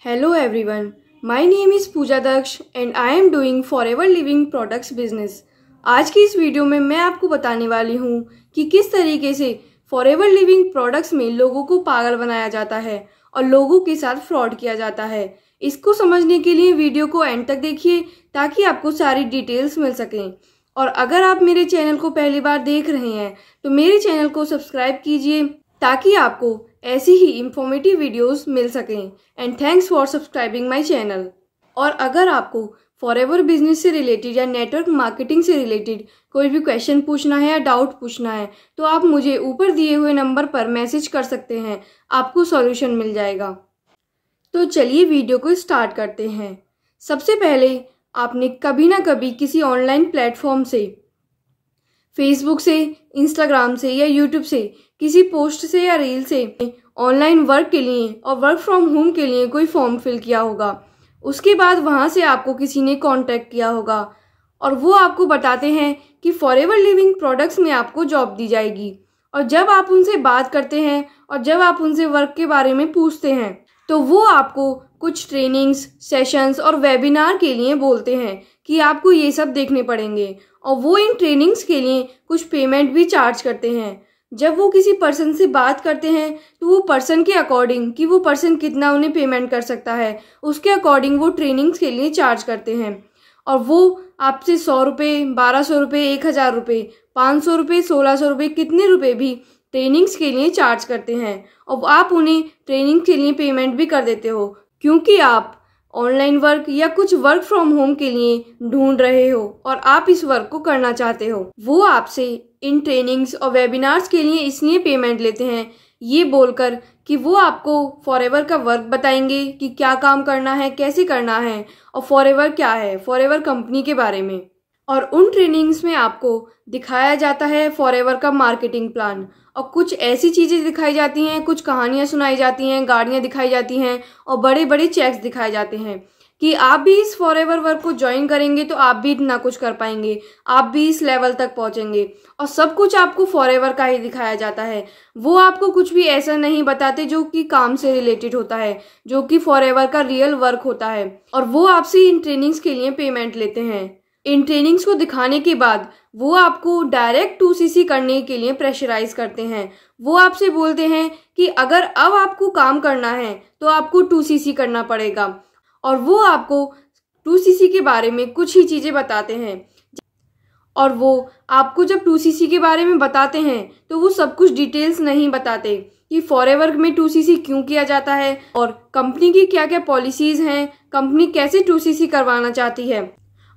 Hello everyone, my name is Puja Daksha and I am doing Forever Living Products business। आज की इस video में मैं आपको बताने वाली हूँ कि किस तरीके से Forever Living Products में लोगों को पागल बनाया जाता है और लोगों के साथ फ्रॉड किया जाता है। इसको समझने के लिए वीडियो को एंड तक देखिए ताकि आपको सारी डिटेल्स मिल सकें। और अगर आप मेरे चैनल को पहली बार देख रहे हैं तो मेरे चैनल को सब्सक्राइब कीजिए ताकि आपको ऐसी ही इंफॉर्मेटिव वीडियोस मिल सकें। And thanks for subscribing my channel. और अगर आपको फॉरएवर बिजनेस से रिलेटेड या नेटवर्क मार्केटिंग से रिलेटेड कोई भी क्वेश्चन पूछना है या डाउट पूछना है तो आप मुझे ऊपर दिए हुए नंबर पर मैसेज कर सकते हैं, आपको सॉल्यूशन मिल जाएगा। तो चलिए वीडियो को स्टार्ट करते हैं। सबसे पहले आपने कभी ना कभी किसी ऑनलाइन प्लेटफॉर्म से, फेसबुक से, इंस्टाग्राम से या यूट्यूब से किसी पोस्ट से या रील से ऑनलाइन वर्क के लिए और वर्क फ्रॉम होम के लिए कोई फॉर्म फिल किया होगा। उसके बाद वहाँ से आपको किसी ने कांटेक्ट किया होगा और वो आपको बताते हैं कि फॉरएवर लिविंग प्रोडक्ट्स में आपको जॉब दी जाएगी। और जब आप उनसे बात करते हैं और जब आप उनसे वर्क के बारे में पूछते हैं तो वो आपको कुछ ट्रेनिंग्स, सेशंस और वेबिनार के लिए बोलते हैं कि आपको ये सब देखने पड़ेंगे और वो इन ट्रेनिंग्स के लिए कुछ पेमेंट भी चार्ज करते हैं। जब वो किसी पर्सन से बात करते हैं तो वो पर्सन के अकॉर्डिंग कि वो पर्सन कितना उन्हें पेमेंट कर सकता है उसके अकॉर्डिंग वो ट्रेनिंग्स के लिए चार्ज करते हैं। और वो आपसे 100 रुपये, 1200 रुपये, 1000 रुपये, 500 रुपये, 1600 रुपये, कितने रुपये भी ट्रेनिंग्स के लिए चार्ज करते हैं और आप उन्हें ट्रेनिंग के लिए पेमेंट भी कर देते हो क्योंकि आप ऑनलाइन वर्क या कुछ वर्क फ्रॉम होम के लिए ढूंढ रहे हो और आप इस वर्क को करना चाहते हो। वो आपसे इन ट्रेनिंग्स और वेबिनार्स के लिए इसलिए पेमेंट लेते हैं ये बोलकर कि वो आपको फॉरएवर का वर्क बताएंगे कि क्या काम करना है, कैसे करना है और फॉरएवर क्या है, फॉरएवर कंपनी के बारे में। और उन ट्रेनिंग्स में आपको दिखाया जाता है फॉरएवर का मार्केटिंग प्लान और कुछ ऐसी चीज़ें दिखाई जाती हैं, कुछ कहानियाँ सुनाई जाती हैं, गाड़ियाँ दिखाई जाती हैं और बड़े बड़े चेक्स दिखाए जाते हैं कि आप भी इस फॉरएवर वर्क को ज्वाइन करेंगे तो आप भी इतना कुछ कर पाएंगे, आप भी इस लेवल तक पहुंचेंगे। और सब कुछ आपको फॉरएवर का ही दिखाया जाता है। वो आपको कुछ भी ऐसा नहीं बताते जो कि काम से रिलेटेड होता है, जो कि फॉरएवर का रियल वर्क होता है। और वो आपसे इन ट्रेनिंग्स के लिए पेमेंट लेते हैं। इन ट्रेनिंग्स को दिखाने के बाद वो आपको डायरेक्ट 2CC करने के लिए प्रेशराइज करते हैं। वो आपसे बोलते हैं कि अगर अब आपको काम करना है तो आपको 2CC करना पड़ेगा और वो आपको 2CC के बारे में कुछ ही चीज़ें बताते हैं। और वो आपको जब 2CC के बारे में बताते हैं तो वो सब कुछ डिटेल्स नहीं बताते कि फॉरएवर में 2CC क्यों किया जाता है और कंपनी की क्या क्या पॉलिसीज़ हैं, कंपनी कैसे 2CC करवाना चाहती है।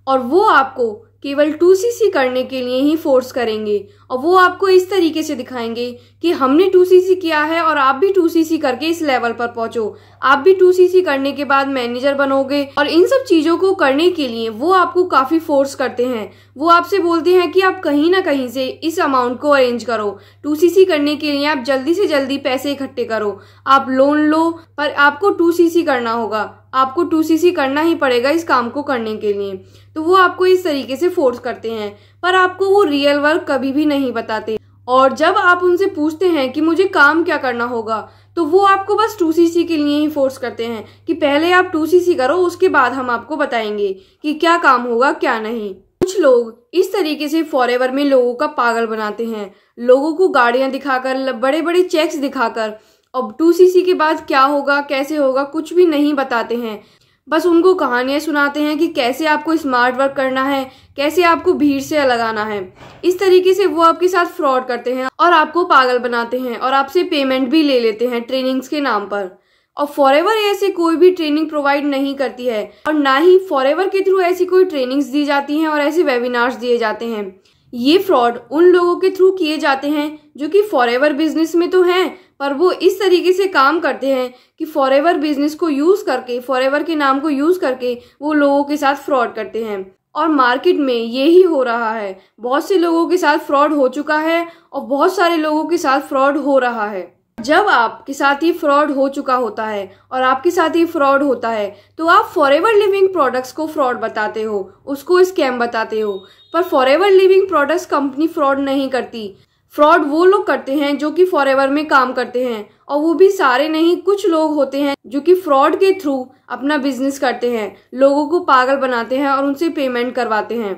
और वो आपको केवल 2CC करने के लिए ही फोर्स करेंगे और वो आपको इस तरीके से दिखाएंगे कि हमने 2CC किया है और आप भी 2CC करके इस लेवल पर पहुंचो, आप भी 2CC करने के बाद मैनेजर बनोगे। और इन सब चीज़ों को करने के लिए वो आपको काफ़ी फोर्स करते हैं। वो आपसे बोलते हैं कि आप कहीं ना कहीं से इस अमाउंट को अरेंज करो, 2CC करने के लिए आप जल्दी से जल्दी पैसे इकट्ठे करो, आप लोन लो, पर आपको 2CC करना होगा, आपको 2CC करना ही पड़ेगा इस काम को करने के लिए। तो वो आपको इस तरीके से फोर्स करते हैं पर आपको वो रियल वर्क कभी भी नहीं बताते। और जब आप उनसे पूछते हैं कि मुझे काम क्या करना होगा तो वो आपको बस 2CC के लिए ही फोर्स करते हैं कि पहले आप 2CC करो, उसके बाद हम आपको बताएंगे कि क्या काम होगा क्या नहीं। कुछ लोग इस तरीके से फॉरएवर में लोगों का पागल बनाते हैं, लोगों को गाड़ियां दिखाकर, बड़े बड़े चेक्स दिखाकर, और 2CC के बाद क्या होगा, कैसे होगा, कुछ भी नहीं बताते हैं। बस उनको कहानियाँ सुनाते हैं कि कैसे आपको स्मार्ट वर्क करना है, कैसे आपको भीड़ से अलग आना है। इस तरीके से वो आपके साथ फ्रॉड करते हैं और आपको पागल बनाते हैं और आपसे पेमेंट भी ले लेते हैं ट्रेनिंग्स के नाम पर। और फॉरएवर ऐसे कोई भी ट्रेनिंग प्रोवाइड नहीं करती है और ना ही फॉरएवर के थ्रू ऐसी कोई ट्रेनिंग्स दी जाती हैं और ऐसे वेबिनार्स दिए जाते हैं। ये फ्रॉड उन लोगों के थ्रू किए जाते हैं जो कि फॉरएवर बिजनेस में तो हैं पर वो इस तरीके से काम करते हैं कि फॉरएवर बिजनेस को यूज़ करके, फॉरएवर के नाम को यूज़ करके वो लोगों के साथ फ्रॉड करते हैं। और मार्केट में यही हो रहा है, बहुत से लोगों के साथ फ्रॉड हो चुका है और बहुत सारे लोगों के साथ फ्रॉड हो रहा है। जब आपके साथ ये फ्रॉड हो चुका होता है और आपके साथ ये फ्रॉड होता है तो आप फॉरएवर लिविंग प्रोडक्ट्स को फ्रॉड बताते हो, उसको स्कैम बताते हो। पर forever living products company fraud नहीं करती। फ्रॉड वो लोग करते हैं जो कि फॉरएवर में काम करते हैं, और वो भी सारे नहीं, कुछ लोग होते हैं जो कि फ्रॉड के थ्रू अपना बिजनेस करते हैं, लोगों को पागल बनाते हैं और उनसे पेमेंट करवाते हैं।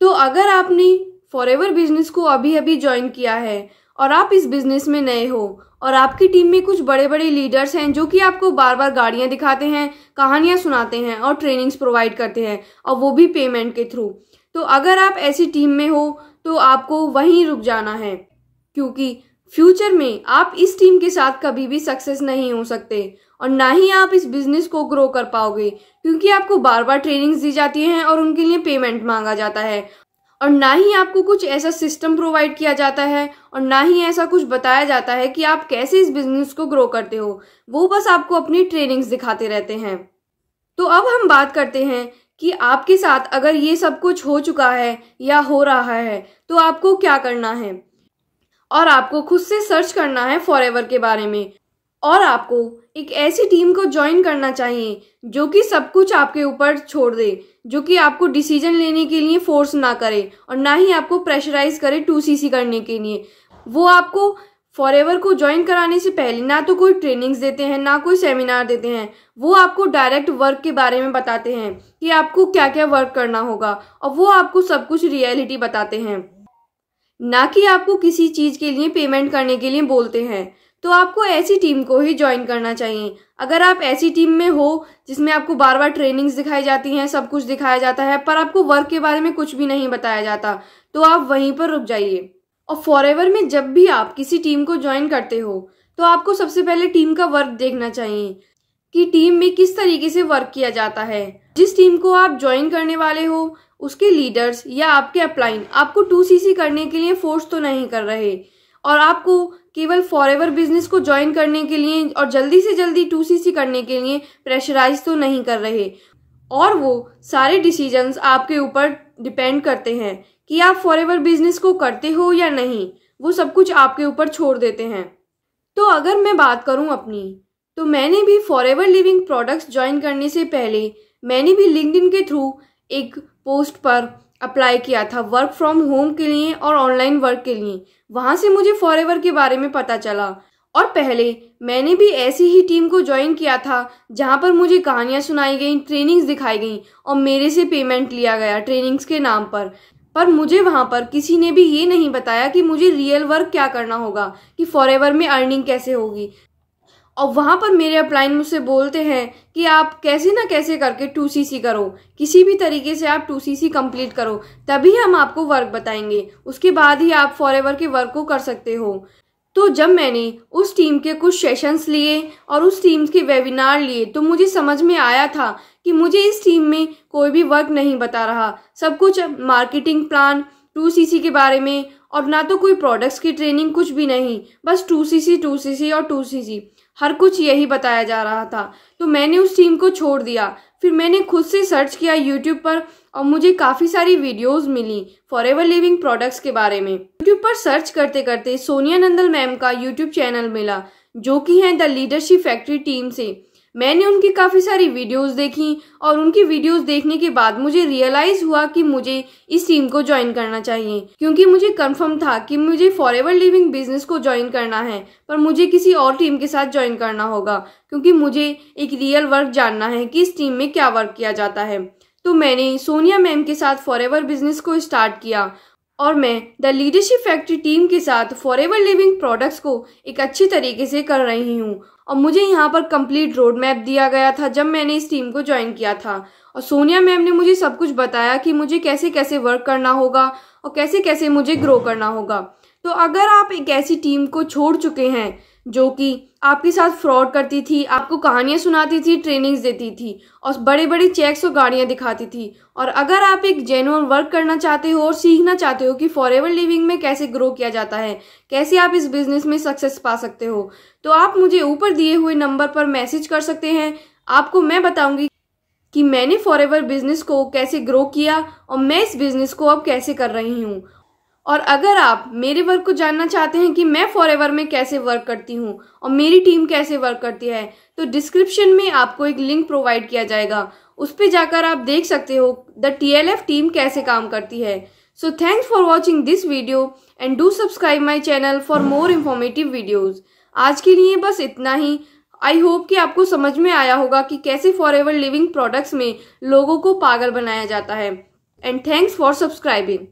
तो अगर आपने फॉरएवर बिजनेस को अभी अभी ज्वाइन किया है और आप इस बिजनेस में नए हो और आपकी टीम में कुछ बड़े बड़े लीडर्स हैं जो कि आपको बार बार गाड़ियां दिखाते हैं, कहानियां सुनाते हैं और ट्रेनिंग्स प्रोवाइड करते हैं, और वो भी पेमेंट के थ्रू, तो अगर आप ऐसी टीम में हो तो आपको वहीं रुक जाना है, क्योंकि फ्यूचर में आप इस टीम के साथ कभी भी सक्सेस नहीं हो सकते और ना ही आप इस बिजनेस को ग्रो कर पाओगे, क्योंकि आपको बार बार ट्रेनिंग्स दी जाती हैं और उनके लिए पेमेंट मांगा जाता है, और ना ही आपको कुछ ऐसा सिस्टम प्रोवाइड किया जाता है और ना ही ऐसा कुछ बताया जाता है कि आप कैसे इस बिजनेस को ग्रो करते हो। वो बस आपको अपनी ट्रेनिंग्स दिखाते रहते हैं। तो अब हम बात करते हैं कि आपके साथ अगर ये सब कुछ हो चुका है या हो रहा है तो आपको क्या करना है। और आपको खुद से सर्च करना है फॉरएवर के बारे में, और आपको एक ऐसी टीम को ज्वाइन करना चाहिए जो कि सब कुछ आपके ऊपर छोड़ दे, जो कि आपको डिसीजन लेने के लिए फोर्स ना करे और ना ही आपको प्रेशराइज करे 2CC करने के लिए। वो आपको फॉरएवर को ज्वाइन कराने से पहले ना तो कोई ट्रेनिंग्स देते हैं, ना कोई सेमिनार देते हैं, वो आपको डायरेक्ट वर्क के बारे में बताते हैं कि आपको क्या क्या वर्क करना होगा, और वो आपको सब कुछ रियलिटी बताते हैं, ना कि आपको किसी चीज के लिए पेमेंट करने के लिए बोलते हैं। तो आपको ऐसी टीम को ही ज्वाइन करना चाहिए। अगर आप ऐसी टीम में हो जिसमें आपको बार बार ट्रेनिंग्स दिखाई जाती हैं, सब कुछ दिखाया जाता है, पर आपको वर्क के बारे में कुछ भी नहीं बताया जाता, तो आप वहीं पर रुक जाइए। और फॉरएवर में जब भी आप किसी टीम को ज्वाइन करते हो तो आपको सबसे पहले टीम का वर्क देखना चाहिए कि टीम में किस तरीके से वर्क किया जाता है। जिस टीम को आप ज्वाइन करने वाले हो उसके लीडर्स या आपके अपलाइन आपको 2CC करने के लिए फोर्स तो नहीं कर रहे, और आपको केवल फॉरएवर बिजनेस को ज्वाइन करने के लिए और जल्दी से जल्दी 2CC करने के लिए प्रेशराइज तो नहीं कर रहे, और वो सारे डिसीजंस आपके ऊपर डिपेंड करते हैं कि आप फॉरएवर बिजनेस को करते हो या नहीं। वो सब कुछ आपके ऊपर छोड़ देते हैं। तो अगर मैं बात करूं अपनी, तो मैंने भी फॉरएवर लिविंग प्रोडक्ट्स ज्वाइन करने से पहले मैंने भी लिंक्डइन के थ्रू एक पोस्ट पर अप्लाई किया था वर्क फ्रॉम होम के लिए और ऑनलाइन वर्क के लिए। वहां से मुझे फॉरएवर के बारे में पता चला, और पहले मैंने भी ऐसी ही टीम को ज्वाइन किया था जहां पर मुझे कहानियां सुनाई गई, ट्रेनिंग्स दिखाई गई और मेरे से पेमेंट लिया गया ट्रेनिंग्स के नाम पर मुझे वहां पर किसी ने भी ये नहीं बताया कि मुझे रियल वर्क क्या करना होगा, कि फॉरएवर में अर्निंग कैसे होगी। और वहां पर मेरे अपलाइन मुझसे बोलते हैं कि आप कैसे ना कैसे करके 2CC करो, किसी भी तरीके से आप 2CC कंप्लीट करो, तभी हम आपको वर्क बताएंगे, उसके बाद ही आप फॉरएवर के वर्क को कर सकते हो। तो जब मैंने उस टीम के कुछ सेशंस लिए और उस टीम के वेबिनार लिए तो मुझे समझ में आया था कि मुझे इस टीम में कोई भी वर्क नहीं बता रहा। सब कुछ मार्केटिंग प्लान, 2CC के बारे में, और ना तो कोई प्रोडक्ट्स की ट्रेनिंग, कुछ भी नहीं, बस 2CC और 2CC, हर कुछ यही बताया जा रहा था। तो मैंने उस टीम को छोड़ दिया। फिर मैंने खुद से सर्च किया यूट्यूब पर और मुझे काफ़ी सारी वीडियोस मिली फॉरएवर लिविंग प्रोडक्ट्स के बारे में। यूट्यूब पर सर्च करते करते सोनिया नंदल मैम का यूट्यूब चैनल मिला, जो कि है द लीडरशिप फैक्ट्री टीम से। मैंने उनकी काफ़ी सारी वीडियोस देखी और उनकी वीडियोस देखने के बाद मुझे रियलाइज हुआ कि मुझे इस टीम को ज्वाइन करना चाहिए, क्योंकि मुझे कंफर्म था कि मुझे फॉरएवर लिविंग बिजनेस को ज्वाइन करना है, पर मुझे किसी और टीम के साथ ज्वाइन करना होगा, क्योंकि मुझे एक रियल वर्क जानना है कि इस टीम में क्या वर्क किया जाता है। तो मैंने सोनिया मैम के साथ फॉरएवर बिजनेस को स्टार्ट किया और मैं द लीडरशिप फैक्ट्री टीम के साथ फॉरएवर लिविंग प्रोडक्ट्स को एक अच्छी तरीके से कर रही हूँ। और मुझे यहाँ पर कंप्लीट रोड मैप दिया गया था जब मैंने इस टीम को ज्वाइन किया था, और सोनिया मैम ने मुझे सब कुछ बताया कि मुझे कैसे कैसे वर्क करना होगा और कैसे कैसे मुझे ग्रो करना होगा। तो अगर आप एक ऐसी टीम को छोड़ चुके हैं जो कि आपके साथ फ्रॉड करती थी, आपको कहानियां सुनाती थी, ट्रेनिंग्स देती थी और बड़े बड़े चेक्स और गाड़ियां दिखाती थी, और अगर आप एक जेन्युइन वर्क करना चाहते हो और सीखना चाहते हो कि फॉरएवर लिविंग में कैसे ग्रो किया जाता है, कैसे आप इस बिजनेस में सक्सेस पा सकते हो, तो आप मुझे ऊपर दिए हुए नंबर पर मैसेज कर सकते हैं। आपको मैं बताऊंगी कि मैंने फॉरएवर बिजनेस को कैसे ग्रो किया और मैं इस बिजनेस को अब कैसे कर रही हूँ। और अगर आप मेरे वर्क को जानना चाहते हैं कि मैं फॉरएवर में कैसे वर्क करती हूँ और मेरी टीम कैसे वर्क करती है, तो डिस्क्रिप्शन में आपको एक लिंक प्रोवाइड किया जाएगा, उस पे जाकर आप देख सकते हो द TLF टीम कैसे काम करती है। So thanks for watching this video and do subscribe my channel for more informative videos. आज के लिए बस इतना ही। आई होप कि आपको समझ में आया होगा कि कैसे फॉरएवर लिविंग प्रोडक्ट्स में लोगों को पागल बनाया जाता है। And thanks for subscribing.